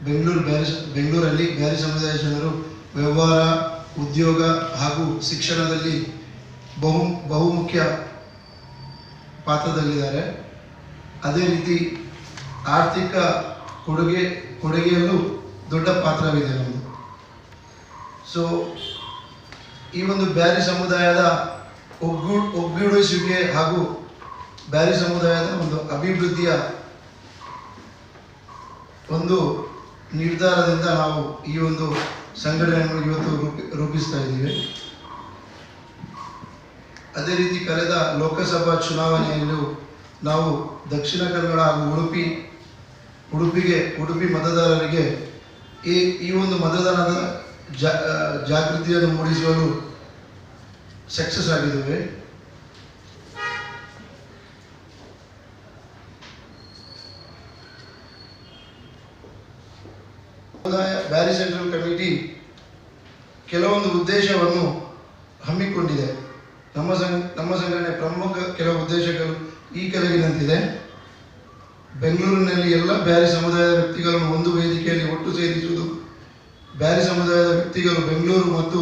ಬೆಂಗಳೂರಲ್ಲಿ ಬ್ಯಾರಿ ಸಮುದಾಯ ಜನರು ವ್ಯವಹಾರ, ಉದ್ಯೋಗ ಹಾಗೂ ಶಿಕ್ಷಣದಲ್ಲಿ ಬಹುಮುಖ್ಯ ಪಾತ್ರದಲ್ಲಿದ್ದಾರೆ. ಅದೇ ರೀತಿ ಆರ್ಥಿಕ ಕೊಡುಗೆಯಲ್ಲೂ ದೊಡ್ಡ ಪಾತ್ರವಿದೆ ನಮ್ಮದು. ಸೊ ಈ ಒಂದು ಬ್ಯಾರಿ ಸಮುದಾಯದ ಒಗ್ಗೂಡಿಸುವಿಕೆ ಹಾಗೂ ಬ್ಯಾರಿ ಸಮುದಾಯದ ಒಂದು ಅಭಿವೃದ್ಧಿಯ ಒಂದು ನಿರ್ಧಾರದಿಂದ ನಾವು ಈ ಒಂದು ಸಂಘಟನೆಯನ್ನು ಇವತ್ತು ರೂಪಿಸ್ತಾ ಇದ್ದೀವಿ. ಅದೇ ರೀತಿ ಕಳೆದ ಲೋಕಸಭಾ ಚುನಾವಣೆಯಲ್ಲೂ ನಾವು ದಕ್ಷಿಣ ಕನ್ನಡ ಹಾಗೂ ಉಡುಪಿ ಮತದಾರರಿಗೆ ಈ ಒಂದು ಮತದಾನದ ಜಾಗೃತಿಯನ್ನು ಮೂಡಿಸಲು ಸಕ್ಸಸ್ ಆಗಿದ್ದೇವೆ. ಬ್ಯಾರಿ ಸೆಂಟ್ರಲ್ ಕಮಿಟಿ ಕೆಲವೊಂದು ಉದ್ದೇಶವನ್ನು ಹಮ್ಮಿಕೊಂಡಿದೆ. ನಮ್ಮ ಸಂಘಟನೆ ಪ್ರಮುಖ ಕೆಲವು ಉದ್ದೇಶಗಳು ಈ ಕೆಳಗಿನಂತಿದೆ. ಬೆಂಗಳೂರಿನಲ್ಲಿ ಎಲ್ಲ ಬ್ಯಾರಿ ಸಮುದಾಯದ ವ್ಯಕ್ತಿಗಳನ್ನು ಒಂದು ವೇದಿಕೆಯಲ್ಲಿ ಒಟ್ಟು ಸೇರಿಸುವುದು. ಬ್ಯಾರಿ ಸಮುದಾಯದ ವ್ಯಕ್ತಿಗಳು ಬೆಂಗಳೂರು ಮತ್ತು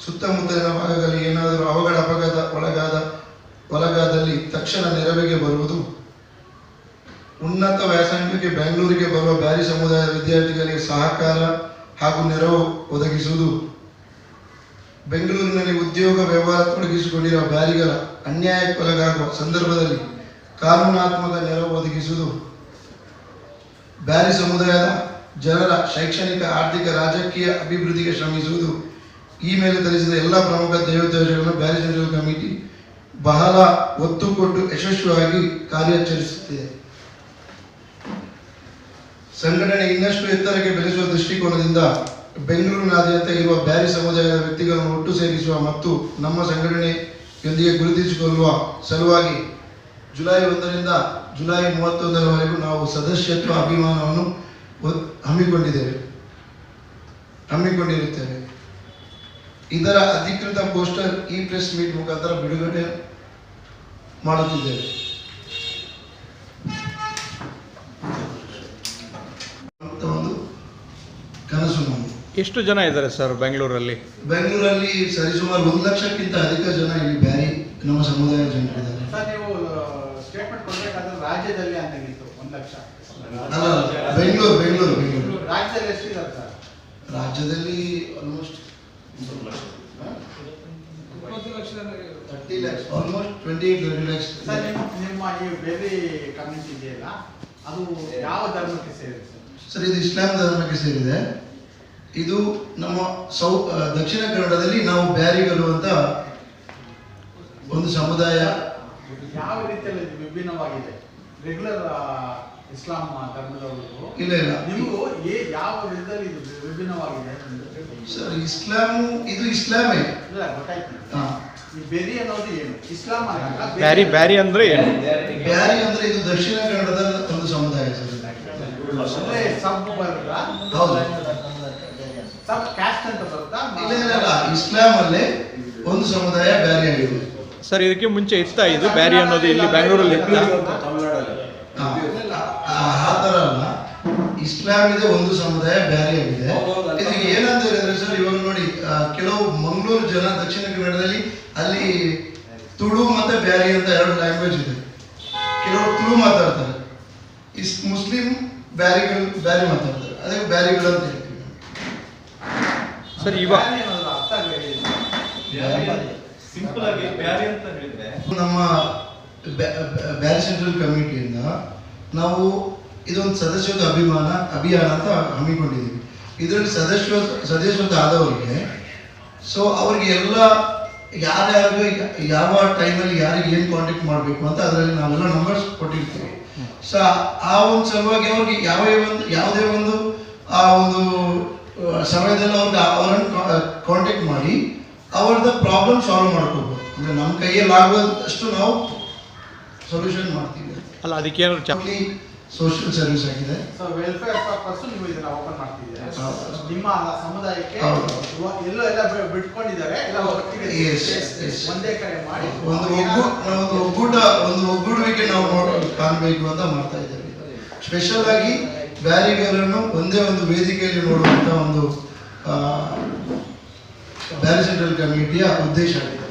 ಸುತ್ತಮುತ್ತಲಿನ ಭಾಗಗಳಲ್ಲಿ ಏನಾದರೂ ಅಪಘಾತ ಒಳಗಾದಲ್ಲಿ ತಕ್ಷಣ ನೆರವಿಗೆ ಬರುವುದು. ಉನ್ನತ ವ್ಯಾಸಂಗಕ್ಕೆ ಬೆಂಗಳೂರಿಗೆ ಬರುವ ಬ್ಯಾರಿ ಸಮುದಾಯದ ವಿದ್ಯಾರ್ಥಿಗಳಿಗೆ ಸಹಕಾರ ಹಾಗೂ ನೆರವು ಒದಗಿಸುವುದು. ಬೆಂಗಳೂರಿನಲ್ಲಿ ಉದ್ಯೋಗ ವ್ಯವಹಾರ ತೊಡಗಿಸಿಕೊಂಡಿರುವ ಬ್ಯಾರಿಗಳ ಅನ್ಯಾಯಕ್ಕೊಳಗಾಗುವ ಸಂದರ್ಭದಲ್ಲಿ ಕಾನೂನಾತ್ಮಕ ನೆರವು ಒದಗಿಸುವುದು. ಬ್ಯಾರಿ ಸಮುದಾಯದ ಜನರ ಶೈಕ್ಷಣಿಕ, ಆರ್ಥಿಕ, ರಾಜಕೀಯ ಅಭಿವೃದ್ಧಿಗೆ ಶ್ರಮಿಸುವುದು. ಈ ಮೇಲೆ ತಿಳಿಸಿದ ಎಲ್ಲ ಪ್ರಮುಖ ದೇವೋದ್ದೇಶಗಳನ್ನು ಬ್ಯಾರಿ ಸೆಂಟ್ರಲ್ ಕಮಿಟಿ ಬಹಳ ಒತ್ತು ಕೊಟ್ಟು ಯಶಸ್ವಿಯಾಗಿ ಕಾರ್ಯಾಚರಿಸುತ್ತಿದೆ. ಸಂಘಟನೆ ಇನ್ನಷ್ಟು ಎತ್ತರಕ್ಕೆ ಬೆಳೆಸುವ ದೃಷ್ಟಿಕೋನದಿಂದ ಬೆಂಗಳೂರಿನಾದ್ಯಂತ ಇರುವ ಬ್ಯಾರಿ ಸಮುದಾಯದ ವ್ಯಕ್ತಿಗಳನ್ನು ಒಟ್ಟು ಸೇರಿಸುವ ಮತ್ತು ನಮ್ಮ ಸಂಘಟನೆಯೊಂದಿಗೆ ಗುರುತಿಸಿಕೊಳ್ಳುವ ಸಲುವಾಗಿ ಜುಲೈ 1ರಿಂದ ಜುಲೈ 31ರವರೆಗೂ ನಾವು ಸದಸ್ಯತ್ವ ಅಭಿಯಾನವನ್ನು ಹಮ್ಮಿಕೊಂಡಿರುತ್ತೇವೆ. ಇದರ ಅಧಿಕೃತ ಪೋಸ್ಟರ್ ಈ ಪ್ರೆಸ್ ಮೀಟ್ ಮುಖಾಂತರ ಬಿಡುಗಡೆ ಮಾಡುತ್ತಿದ್ದೇವೆ. ಒಂದು ಕನಸು ನಮ್ಮದು. ಎಷ್ಟು ಜನ ಇದ್ದಾರೆ ಸರ್ ಬೆಂಗಳೂರಲ್ಲಿ ಸರಿಸುಮಾರು 1 ಲಕ್ಷಕ್ಕಿಂತ ಅಧಿಕ ಜನ ಇಲ್ಲಿ ಬ್ಯಾರಿ ನಮ್ಮ ಸಮುದಾಯದ ಜನರಿದ್ದಾರೆ. ನೀವು ಸ್ಟೇಟ್ಮೆಂಟ್ ಕೊಡಬೇಕಾದ್ರೆ ರಾಜ್ಯದಲ್ಲಿ ಅಂತಾಗಿತ್ತು 1 ಲಕ್ಷ. ಬೆಂಗಳೂರು ರಾಜ್ಯದಲ್ಲಿ ಎಷ್ಟಿದ್ದಾರೆ ಸರ್? ರಾಜ್ಯದಲ್ಲಿ almost 30 lakhs, almost 28 lakhs. Sir ನಿಮ್ಮ ಈ ಬೇರೆ ಕಮ್ಯುನಿಟಿ ಇದೆಯಲ್ಲ, ಅದು ಯಾವ ಧರ್ಮಕ್ಕೆ ಸೇರಿದೆ ಸರ್? ಇದು ಇಸ್ಲಾಂ ಧರ್ಮಕ್ಕೆ ಸೇರಿದೆ. ಇದು ನಮ್ಮ ದಕ್ಷಿಣ ಕನ್ನಡದಲ್ಲಿ ನಾವು ಬ್ಯಾರಿಗಳು ಅಂತ ಒಂದು ಸಮುದಾಯ. ಯಾವ ರೀತಿಯಲ್ಲಿ ವಿಭಿನ್ನವಾಗಿದೆ ರೆಗ್ಯುಲರ್ ಇಸ್ಲಾಂ ಧರ್ಮದವರು? ಇಲ್ಲ ನಿಮಗೂ ಯಾವ ವಿಧದಲ್ಲಿ ಇದು ವಿಭಿನ್ನವಾಗಿದೆ ಸರ್? ಇದು ಇಸ್ಲಾಮೇ. ಇಲ್ಲ, ಗೊತ್ತಾಯ್ತು. ಈ ಬೆರಿ ಅನ್ನೋದು ಏನು? ಇಸ್ಲಾಂ ಬ್ಯಾರಿ ಅಂದ್ರೆ ಏನು? ಬ್ಯಾರಿ ಅಂದ್ರೆ ಇದು ದಕ್ಷಿಣ ಕನ್ನಡದ ಒಂದು ಸಮುದಾಯ ಸರ್. ಅಂದ್ರೆ ಸಬ್ ಬರುತ್ತಾ? ಹೌದು. ಸಬ್ ಕ್ಯಾಸ್ಟ್ ಅಂತ ಬರುತ್ತಾ? ಇಲ್ಲ, ಇಸ್ಲಾಂ ಅಲ್ಲೇ ಒಂದು ಸಮುದಾಯ ಬ್ಯಾರಿ ಆಗಿದೆ ಸರ್. ಇದಕ್ಕೆ ಮುಂಚೆ ಇತ್ತ ಇದು ಬ್ಯಾರಿ ಅನ್ನೋದು ಇಲ್ಲಿ ಬೆಂಗಳೂರಲ್ಲಿ ಇತ್ತ? ಆ ಥರ ಅಲ್ಲ, ಇಸ್ಲಾಂ ಇದೆ, ಒಂದು ಸಮುದಾಯ ಬ್ಯಾರಿ ಆಗಿದೆ. ಇದಕ್ಕೆ ಏನಂತ ಹೇಳಿದ್ರೆ ಸರ್, ಇವಾಗ ನೋಡಿ, ಕೆಲವು ಮಂಗಳೂರು ಜನ ದಕ್ಷಿಣ ಕನ್ನಡದಲ್ಲಿ ಅಲ್ಲಿ ತುಳು ಮತ್ತೆ ಬ್ಯಾರಿ ಅಂತ 2 ಲ್ಯಾಂಗ್ವೇಜ್ ಇದೆ. ಕೆಲವರು ತುಳು ಮಾತಾಡ್ತಾರೆ, ಮುಸ್ಲಿಂ ಬ್ಯಾರಿ ಮಾತಾಡ್ತಾರೆ, ಅದೇ ಬ್ಯಾರಿಗಳು ಅಂತ ಹೇಳ್ತೀವಿ ಸರ್. ಇವಾಗ ಸಿಂಪಲ್ ಆಗಿ ಬ್ಯಾರಿ ಅಂತ ಹೇಳಿದ್ರೆ ನಮ್ಮ ಬ್ಯಾರಿ ಸೆಂಟ್ರಲ್ ಕಮಿಟಿಯಿಂದ ನಾವು ಇದೊಂದು ಸದಸ್ಯತ್ವ ಅಭಿಯಾನ ಅಂತ ಹಮ್ಮಿಕೊಂಡಿದ್ದೀವಿ. ಇದರಲ್ಲಿ ಸದಸ್ಯತ್ವ ಆದವರಿಗೆ ಅವ್ರಿಗೆ ಎಲ್ಲ ಯಾರ್ಯಾರು ಯಾವ ಟೈಮಲ್ಲಿ ಯಾರಿಗೆ ಏನು ಕಾಂಟ್ಯಾಕ್ಟ್ ಮಾಡಬೇಕು ಅಂತ ಅದರಲ್ಲಿ ನಾವೆಲ್ಲ ನಂಬರ್ಸ್ ಕೊಟ್ಟಿರ್ತೀವಿ. ಸೊ ಆ ಒಂದು ಸಲುವಾಗಿ ಅವ್ರಿಗೆ ಯಾವುದೇ ಒಂದು ಆ ಒಂದು ಸಮಯದಲ್ಲಿ ಅವರನ್ನು ಕಾಂಟ್ಯಾಕ್ಟ್ ಮಾಡಿ ಅವ್ರದ್ದು ಪ್ರಾಬ್ಲಮ್ ಸಾಲ್ವ್ ಮಾಡ್ಕೋಬೋದು. ಅಂದರೆ ನಮ್ಮ ಕೈಯಲ್ಲಿ ಆಗುವಷ್ಟು ನಾವು ಸೊಲ್ಯೂಷನ್ ಮಾಡ್ತೀವಿ. ಅಲ್ಲ, ಅದಕ್ಕೇನು ಸೋಷಿಯಲ್ ಸರ್ವಿಸ್ ಆಗಿದೆ. ವೆಲ್ಫೇರ್ ಪರ್ಪಸ್ ನೀವು ಇದನ್ನ ಓಪನ್ ಮಾಡ್ತಿದ್ದೀರಾ? ನಿಮ್ಮ ಸಮುದಾಯಕ್ಕೆ ಎಲ್ಲ ಬಿಟ್ಕೊಂಡಿದ್ದಾರೆ, ಒಂದೇ ಕಡೆ ಮಾಡಿ ಒಂದು ಒಗ್ಗೂಡುವಿಕೆ ನಾವು ಕಾಣಬೇಕು ಅಂತ ಮಾಡ್ತಾ ಇದ್ದೇವೆ. ಸ್ಪೆಷಲ್ ಆಗಿ ಬ್ಯಾರಿಗರನ್ನು ಒಂದೇ ಒಂದು ವೇದಿಕೆಯಲ್ಲಿ ನೋಡುವಂಥ ಒಂದು ಬ್ಯಾರಿ ಸೆಂಟ್ರಲ್ ಕಮಿಟಿಯ ಉದ್ದೇಶ ಆಗಿದೆ.